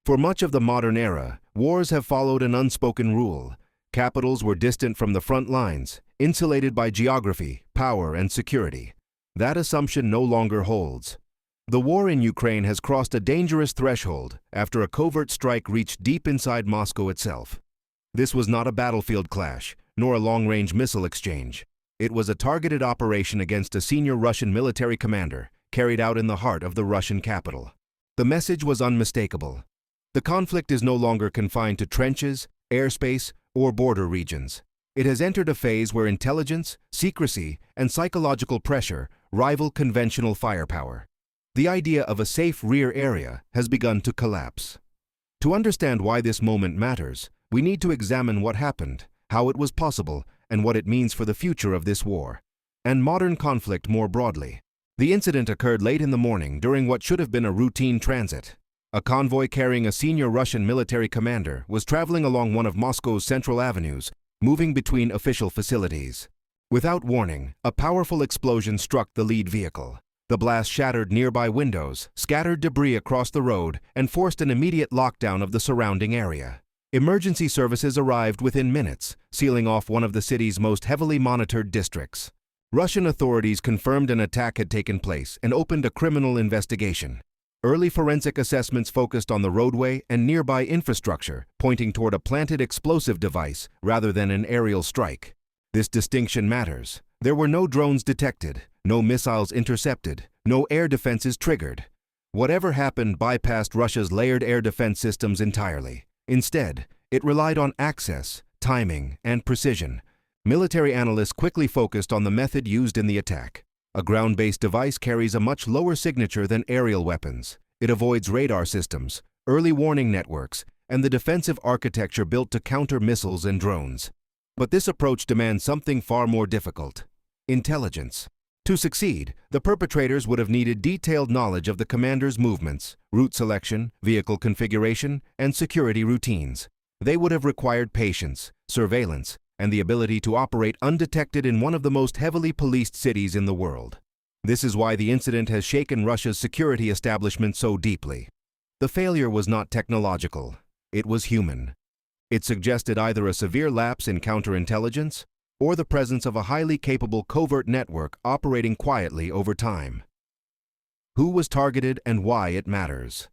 For much of the modern era, wars have followed an unspoken rule. Capitals were distant from the front lines, insulated by geography, power, and security. That assumption no longer holds. The war in Ukraine has crossed a dangerous threshold after a covert strike reached deep inside Moscow itself. This was not a battlefield clash, nor a long-range missile exchange. It was a targeted operation against a senior Russian military commander, carried out in the heart of the Russian capital. The message was unmistakable. The conflict is no longer confined to trenches, airspace, or border regions. It has entered a phase where intelligence, secrecy, and psychological pressure rival conventional firepower. The idea of a safe rear area has begun to collapse. To understand why this moment matters, we need to examine what happened, how it was possible, and what it means for the future of this war, and modern conflict more broadly. The incident occurred late in the morning during what should have been a routine transit. A convoy carrying a senior Russian military commander was traveling along one of Moscow's central avenues, moving between official facilities. Without warning, a powerful explosion struck the lead vehicle. The blast shattered nearby windows, scattered debris across the road, and forced an immediate lockdown of the surrounding area. Emergency services arrived within minutes, sealing off one of the city's most heavily monitored districts. Russian authorities confirmed an attack had taken place and opened a criminal investigation. Early forensic assessments focused on the roadway and nearby infrastructure, pointing toward a planted explosive device rather than an aerial strike. This distinction matters. There were no drones detected, no missiles intercepted, no air defenses triggered. Whatever happened bypassed Russia's layered air defense systems entirely. Instead, it relied on access, timing, and precision. Military analysts quickly focused on the method used in the attack. A ground-based device carries a much lower signature than aerial weapons. It avoids radar systems, early warning networks, and the defensive architecture built to counter missiles and drones. But this approach demands something far more difficult: intelligence. To succeed, the perpetrators would have needed detailed knowledge of the commander's movements, route selection, vehicle configuration, and security routines. They would have required patience, surveillance, and the ability to operate undetected in one of the most heavily policed cities in the world. This is why the incident has shaken Russia's security establishment so deeply. The failure was not technological. It was human. It suggested either a severe lapse in counterintelligence or the presence of a highly capable covert network operating quietly over time. Who was targeted and why it matters.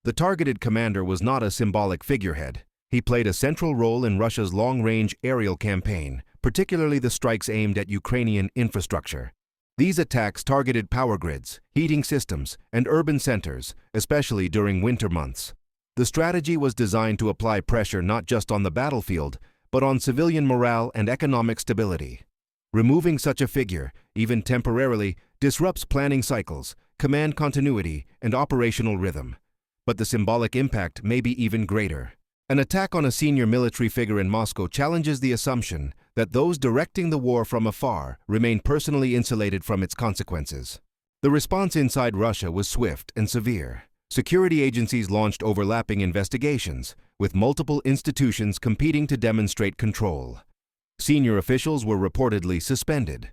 The targeted commander was not a symbolic figurehead. He played a central role in Russia's long-range aerial campaign, particularly the strikes aimed at Ukrainian infrastructure. These attacks targeted power grids, heating systems, and urban centers, especially during winter months. The strategy was designed to apply pressure not just on the battlefield, but on civilian morale and economic stability. Removing such a figure, even temporarily, disrupts planning cycles, command continuity, and operational rhythm. But the symbolic impact may be even greater. An attack on a senior military figure in Moscow challenges the assumption that those directing the war from afar remain personally insulated from its consequences. The response inside Russia was swift and severe. Security agencies launched overlapping investigations, with multiple institutions competing to demonstrate control. Senior officials were reportedly suspended.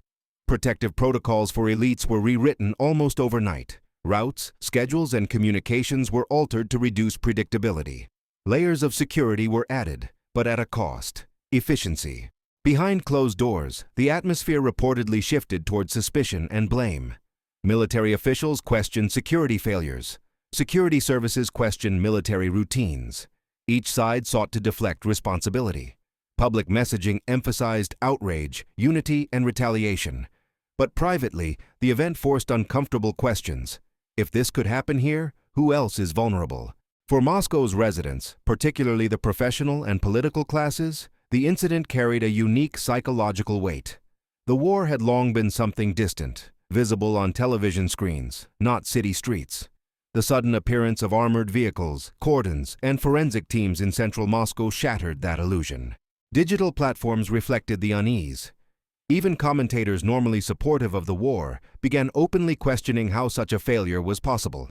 Protective protocols for elites were rewritten almost overnight. Routes, schedules, and communications were altered to reduce predictability. Layers of security were added, but at a cost: efficiency. Behind closed doors, the atmosphere reportedly shifted toward suspicion and blame. Military officials questioned security failures. Security services questioned military routines. Each side sought to deflect responsibility. Public messaging emphasized outrage, unity, and retaliation. But privately, the event forced uncomfortable questions. If this could happen here, who else is vulnerable? For Moscow's residents, particularly the professional and political classes, the incident carried a unique psychological weight. The war had long been something distant, visible on television screens, not city streets. The sudden appearance of armored vehicles, cordons, and forensic teams in central Moscow shattered that illusion. Digital platforms reflected the unease. Even commentators normally supportive of the war began openly questioning how such a failure was possible.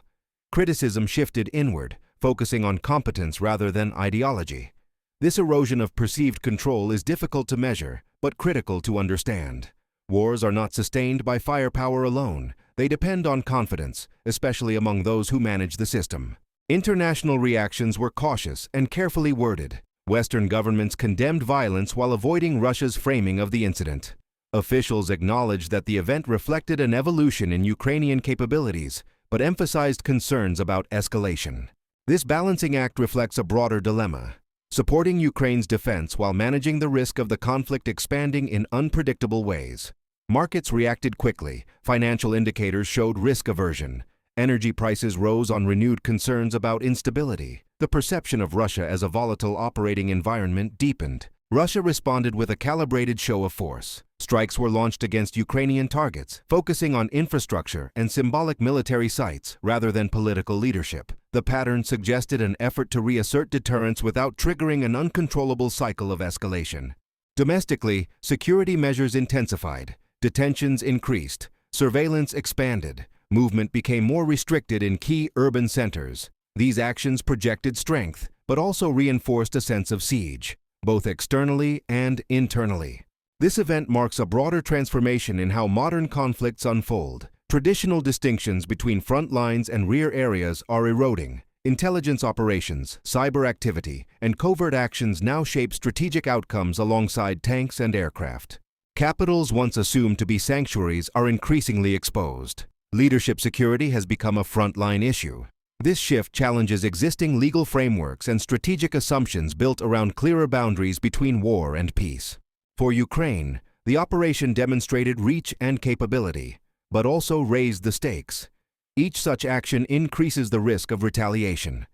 Criticism shifted inward, focusing on competence rather than ideology. This erosion of perceived control is difficult to measure, but critical to understand. Wars are not sustained by firepower alone. They depend on confidence, especially among those who manage the system. International reactions were cautious and carefully worded. Western governments condemned violence while avoiding Russia's framing of the incident. Officials acknowledged that the event reflected an evolution in Ukrainian capabilities, but emphasized concerns about escalation. This balancing act reflects a broader dilemma: supporting Ukraine's defense while managing the risk of the conflict expanding in unpredictable ways. Markets reacted quickly. Financial indicators showed risk aversion. Energy prices rose on renewed concerns about instability. The perception of Russia as a volatile operating environment deepened. Russia responded with a calibrated show of force. Strikes were launched against Ukrainian targets, focusing on infrastructure and symbolic military sites rather than political leadership. The pattern suggested an effort to reassert deterrence without triggering an uncontrollable cycle of escalation. Domestically, security measures intensified. Detentions increased. Surveillance expanded. Movement became more restricted in key urban centers. These actions projected strength, but also reinforced a sense of siege, both externally and internally. This event marks a broader transformation in how modern conflicts unfold. Traditional distinctions between front lines and rear areas are eroding. Intelligence operations, cyber activity, and covert actions now shape strategic outcomes alongside tanks and aircraft. Capitals once assumed to be sanctuaries are increasingly exposed. Leadership security has become a frontline issue. This shift challenges existing legal frameworks and strategic assumptions built around clearer boundaries between war and peace. For Ukraine, the operation demonstrated reach and capability, but also raised the stakes. Each such action increases the risk of retaliation.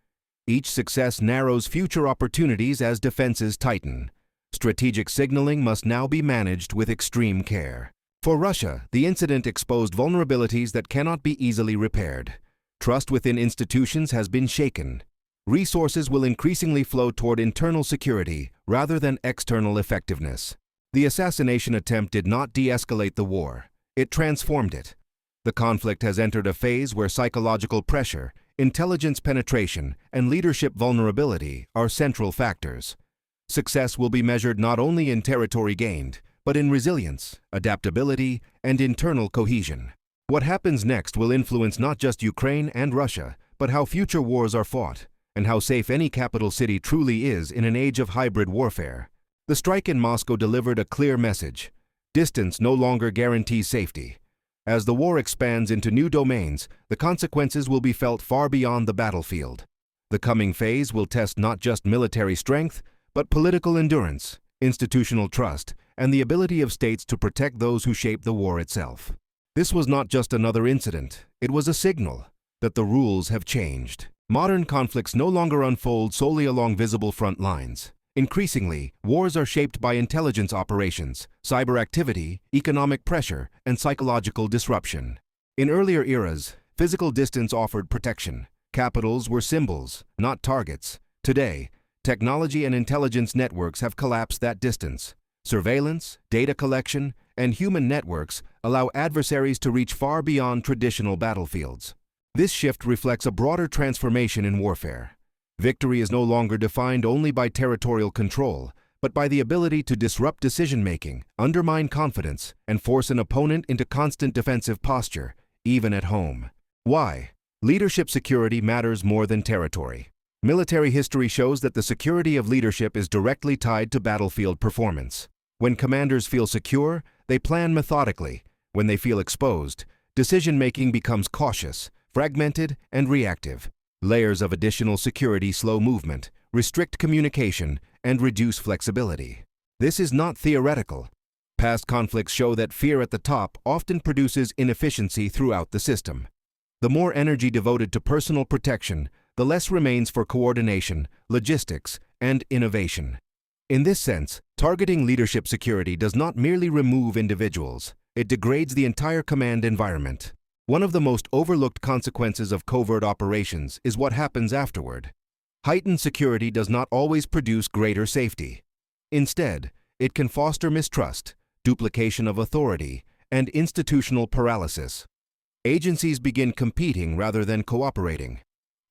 Each success narrows future opportunities as defenses tighten. Strategic signaling must now be managed with extreme care. For Russia, the incident exposed vulnerabilities that cannot be easily repaired. Trust within institutions has been shaken. Resources will increasingly flow toward internal security rather than external effectiveness. The assassination attempt did not de-escalate the war. It transformed it. The conflict has entered a phase where psychological pressure, intelligence penetration, and leadership vulnerability are central factors. Success will be measured not only in territory gained, but in resilience, adaptability, and internal cohesion. What happens next will influence not just Ukraine and Russia, but how future wars are fought, and how safe any capital city truly is in an age of hybrid warfare. The strike in Moscow delivered a clear message: distance no longer guarantees safety. As the war expands into new domains, the consequences will be felt far beyond the battlefield. The coming phase will test not just military strength, but political endurance, institutional trust, and the ability of states to protect those who shape the war itself. This was not just another incident, it was a signal that the rules have changed. Modern conflicts no longer unfold solely along visible front lines. Increasingly, wars are shaped by intelligence operations, cyber activity, economic pressure, and psychological disruption. In earlier eras, physical distance offered protection. Capitals were symbols, not targets. Today, technology and intelligence networks have collapsed that distance. Surveillance, data collection, and human networks allow adversaries to reach far beyond traditional battlefields. This shift reflects a broader transformation in warfare. Victory is no longer defined only by territorial control, but by the ability to disrupt decision-making, undermine confidence, and force an opponent into constant defensive posture, even at home. Why? Leadership security matters more than territory. Military history shows that the security of leadership is directly tied to battlefield performance. When commanders feel secure, they plan methodically. When they feel exposed, decision-making becomes cautious, fragmented, and reactive. Layers of additional security slow movement, restrict communication, and reduce flexibility. This is not theoretical. Past conflicts show that fear at the top often produces inefficiency throughout the system. The more energy devoted to personal protection, the less remains for coordination, logistics, and innovation. In this sense, targeting leadership security does not merely remove individuals, it degrades the entire command environment. One of the most overlooked consequences of covert operations is what happens afterward. Heightened security does not always produce greater safety. Instead, it can foster mistrust, duplication of authority, and institutional paralysis. Agencies begin competing rather than cooperating.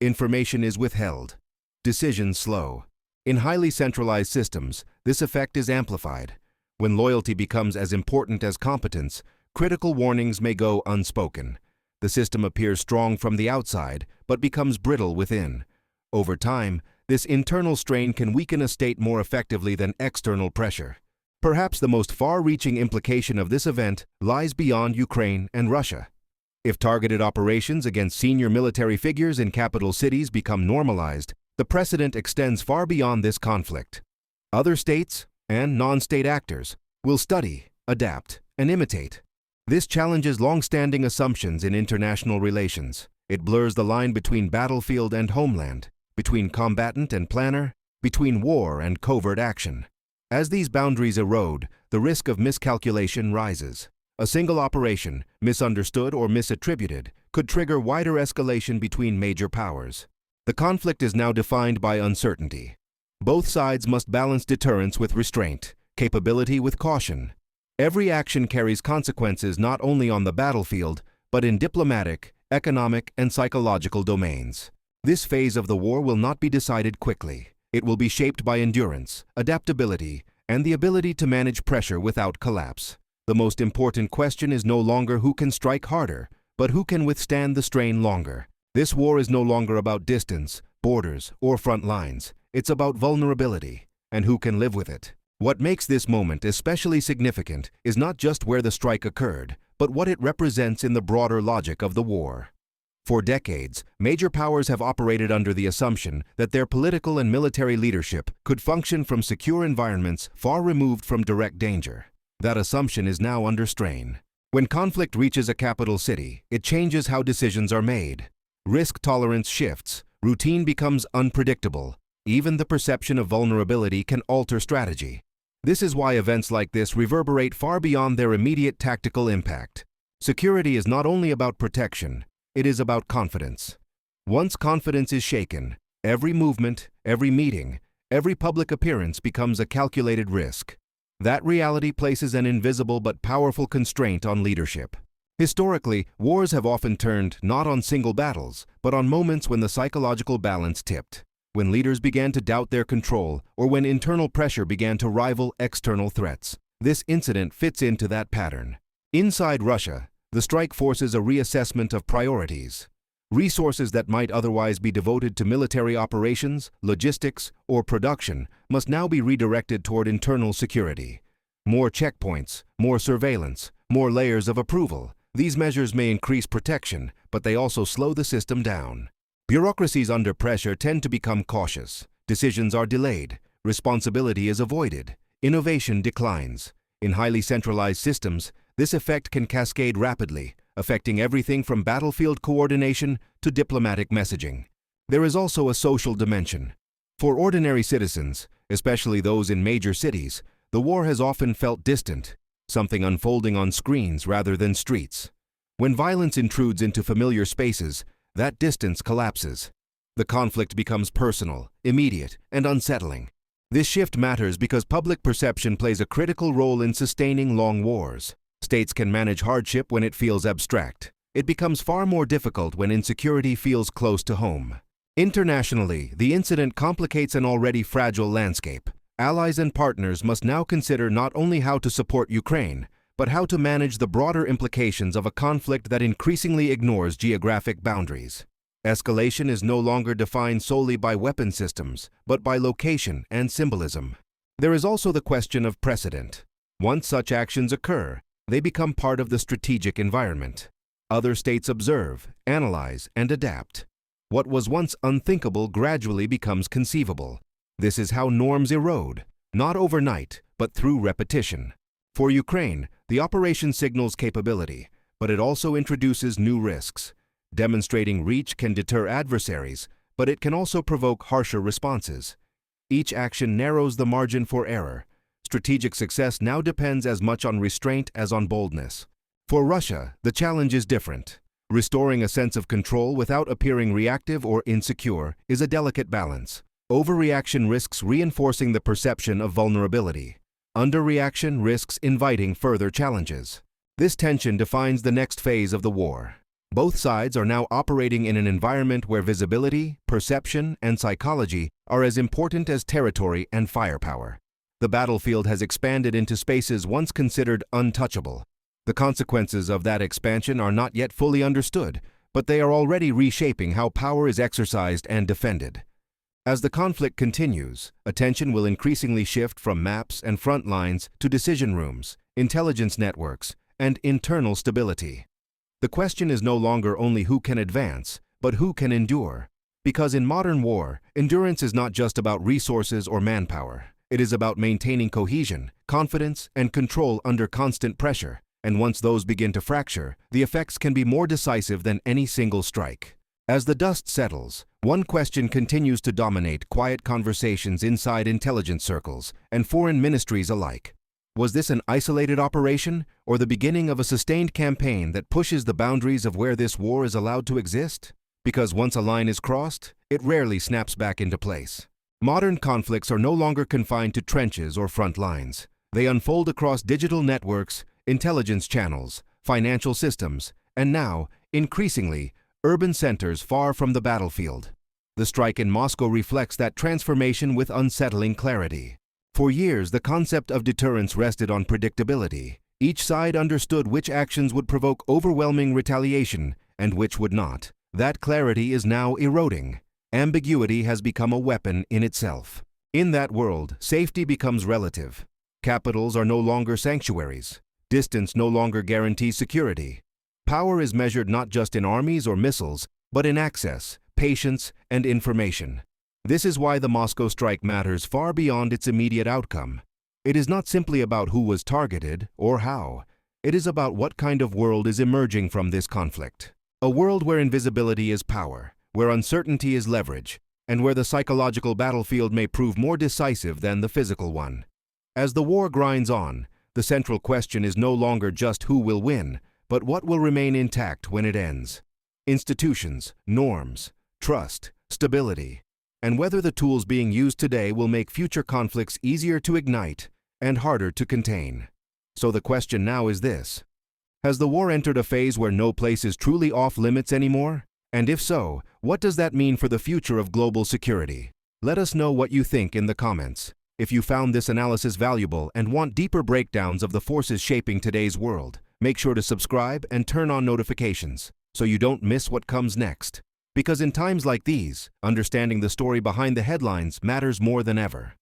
Information is withheld. Decisions slow. In highly centralized systems, this effect is amplified. When loyalty becomes as important as competence, critical warnings may go unspoken. The system appears strong from the outside, but becomes brittle within. Over time, this internal strain can weaken a state more effectively than external pressure. Perhaps the most far-reaching implication of this event lies beyond Ukraine and Russia. If targeted operations against senior military figures in capital cities become normalized, the precedent extends far beyond this conflict. Other states and non-state actors will study, adapt, and imitate. This challenges long-standing assumptions in international relations. It blurs the line between battlefield and homeland, between combatant and planner, between war and covert action. As these boundaries erode, the risk of miscalculation rises. A single operation, misunderstood or misattributed, could trigger wider escalation between major powers. The conflict is now defined by uncertainty. Both sides must balance deterrence with restraint, capability with caution. Every action carries consequences not only on the battlefield, but in diplomatic, economic, and psychological domains. This phase of the war will not be decided quickly. It will be shaped by endurance, adaptability, and the ability to manage pressure without collapse. The most important question is no longer who can strike harder, but who can withstand the strain longer. This war is no longer about distance, borders, or front lines. It's about vulnerability, and who can live with it. What makes this moment especially significant is not just where the strike occurred, but what it represents in the broader logic of the war. For decades, major powers have operated under the assumption that their political and military leadership could function from secure environments far removed from direct danger. That assumption is now under strain. When conflict reaches a capital city, it changes how decisions are made. Risk tolerance shifts, routine becomes unpredictable. Even the perception of vulnerability can alter strategy. This is why events like this reverberate far beyond their immediate tactical impact. Security is not only about protection, it is about confidence. Once confidence is shaken, every movement, every meeting, every public appearance becomes a calculated risk. That reality places an invisible but powerful constraint on leadership. Historically, wars have often turned not on single battles, but on moments when the psychological balance tipped, when leaders began to doubt their control, or when internal pressure began to rival external threats. This incident fits into that pattern. Inside Russia, the strike forces a reassessment of priorities. Resources that might otherwise be devoted to military operations, logistics, or production must now be redirected toward internal security. More checkpoints, more surveillance, more layers of approval. These measures may increase protection, but they also slow the system down. Bureaucracies under pressure tend to become cautious. Decisions are delayed. Responsibility is avoided. Innovation declines. In highly centralized systems, this effect can cascade rapidly, affecting everything from battlefield coordination to diplomatic messaging. There is also a social dimension. For ordinary citizens, especially those in major cities, the war has often felt distant, something unfolding on screens rather than streets. When violence intrudes into familiar spaces, that distance collapses. The conflict becomes personal, immediate, and unsettling. This shift matters because public perception plays a critical role in sustaining long wars. States can manage hardship when it feels abstract. It becomes far more difficult when insecurity feels close to home. Internationally, the incident complicates an already fragile landscape. Allies and partners must now consider not only how to support Ukraine, but how to manage the broader implications of a conflict that increasingly ignores geographic boundaries. Escalation is no longer defined solely by weapon systems, but by location and symbolism. There is also the question of precedent. Once such actions occur, they become part of the strategic environment. Other states observe, analyze, and adapt. What was once unthinkable gradually becomes conceivable. This is how norms erode, not overnight, but through repetition. For Ukraine, the operation signals capability, but it also introduces new risks. Demonstrating reach can deter adversaries, but it can also provoke harsher responses. Each action narrows the margin for error. Strategic success now depends as much on restraint as on boldness. For Russia, the challenge is different. Restoring a sense of control without appearing reactive or insecure is a delicate balance. Overreaction risks reinforcing the perception of vulnerability. Underreaction risks inviting further challenges. This tension defines the next phase of the war. Both sides are now operating in an environment where visibility, perception, and psychology are as important as territory and firepower. The battlefield has expanded into spaces once considered untouchable. The consequences of that expansion are not yet fully understood, but they are already reshaping how power is exercised and defended. As the conflict continues, attention will increasingly shift from maps and front lines to decision rooms, intelligence networks, and internal stability. The question is no longer only who can advance, but who can endure. Because in modern war, endurance is not just about resources or manpower. It is about maintaining cohesion, confidence, and control under constant pressure. And once those begin to fracture, the effects can be more decisive than any single strike. As the dust settles, one question continues to dominate quiet conversations inside intelligence circles and foreign ministries alike. Was this an isolated operation, or the beginning of a sustained campaign that pushes the boundaries of where this war is allowed to exist? Because once a line is crossed, it rarely snaps back into place. Modern conflicts are no longer confined to trenches or front lines. They unfold across digital networks, intelligence channels, financial systems, and now, increasingly, urban centers far from the battlefield. The strike in Moscow reflects that transformation with unsettling clarity. For years, the concept of deterrence rested on predictability. Each side understood which actions would provoke overwhelming retaliation and which would not. That clarity is now eroding. Ambiguity has become a weapon in itself. In that world, safety becomes relative. Capitals are no longer sanctuaries. Distance no longer guarantees security. Power is measured not just in armies or missiles, but in access, patience, and information. This is why the Moscow strike matters far beyond its immediate outcome. It is not simply about who was targeted or how. It is about what kind of world is emerging from this conflict. A world where invisibility is power, where uncertainty is leverage, and where the psychological battlefield may prove more decisive than the physical one. As the war grinds on, the central question is no longer just who will win, but what will remain intact when it ends. Institutions, norms, trust, stability, and whether the tools being used today will make future conflicts easier to ignite and harder to contain. So the question now is this: has the war entered a phase where no place is truly off limits anymore? And if so, what does that mean for the future of global security? Let us know what you think in the comments. If you found this analysis valuable and want deeper breakdowns of the forces shaping today's world, make sure to subscribe and turn on notifications so you don't miss what comes next. Because in times like these, understanding the story behind the headlines matters more than ever.